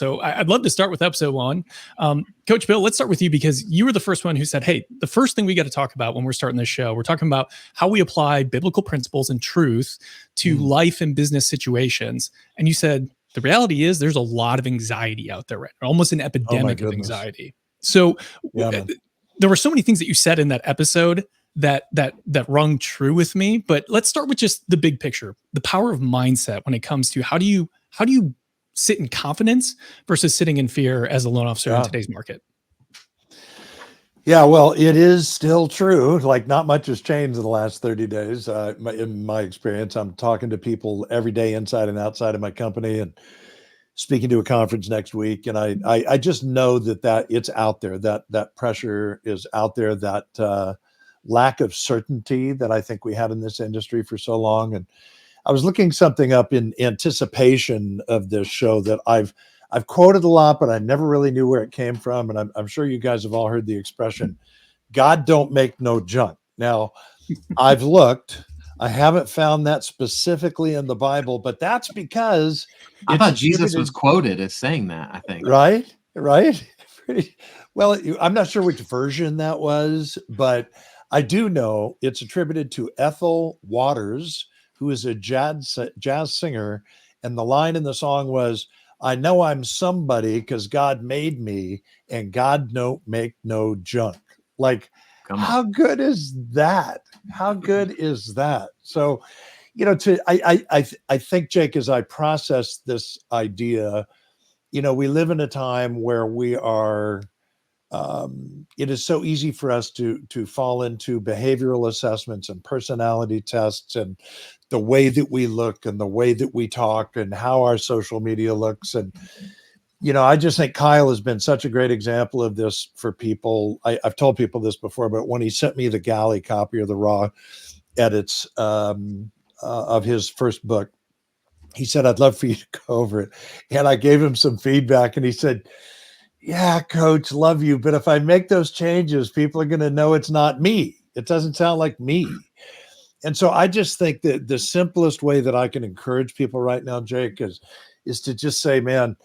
So I'd love to start with episode 1. Coach Bill, let's start with you because you were the first one who said, hey, the first thing we got to talk about when we're starting this show, we're talking about how we apply biblical principles and truth to life and business situations. And you said, the reality is there's a lot of anxiety out there, right? Almost an epidemic of anxiety. So there were so many things that you said in that episode that rung true with me. But let's start with just the big picture, the power of mindset when it comes to how do you sit in confidence versus sitting in fear as a loan officer in today's market? Yeah, well, it is still true. Like not much has changed in the last 30 days. In my experience, I'm talking to people every day inside and outside of my company and speaking to a conference next week. And I just know that it's out there, that pressure is out there, that lack of certainty that I think we had in this industry for so long. And I was looking something up in anticipation of this show that I've quoted a lot, but I never really knew where it came from. And I'm sure you guys have all heard the expression, God don't make no junk. Now, I've looked, I haven't found that specifically in the Bible, but that's because I thought Jesus was quoted as saying that, I think. Right. Well, I'm not sure which version that was, but I do know it's attributed to Ethel Waters, who is a jazz singer. And the line in the song was, I know I'm somebody because God made me and God don't make no junk. Like, how good is that? How good is that? So, I think, Jake, as I process this idea, we live in a time where we are, it is so easy for us to fall into behavioral assessments and personality tests and the way that we look and the way that we talk and how our social media looks. And, I just think Kyle has been such a great example of this for people. I've told people this before, but when he sent me the galley copy or the raw edits of his first book, he said, I'd love for you to go over it. And I gave him some feedback and he said, yeah, coach, love you. But if I make those changes, people are going to know it's not me. It doesn't sound like me. And so I just think that the simplest way that I can encourage people right now, Jake, is to just say, man,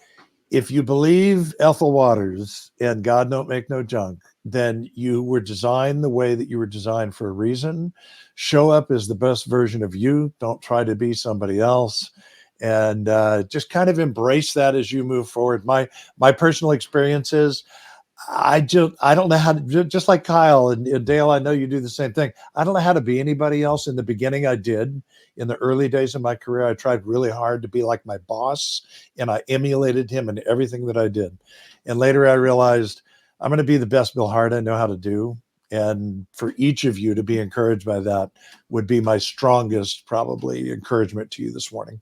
if you believe Ethel Waters and God don't make no junk, then you were designed the way that you were designed for a reason. Show up as the best version of you. Don't try to be somebody else. And just kind of embrace that as you move forward. My personal experience is I don't know how to, just like Kyle and Dale, I know you do the same thing. I don't know how to be anybody else. In the beginning, I did. In the early days of my career, I tried really hard to be like my boss, and I emulated him in everything that I did. And later I realized I'm going to be the best Bill Hart I know how to do. And for each of you to be encouraged by that would be my strongest, probably, encouragement to you this morning.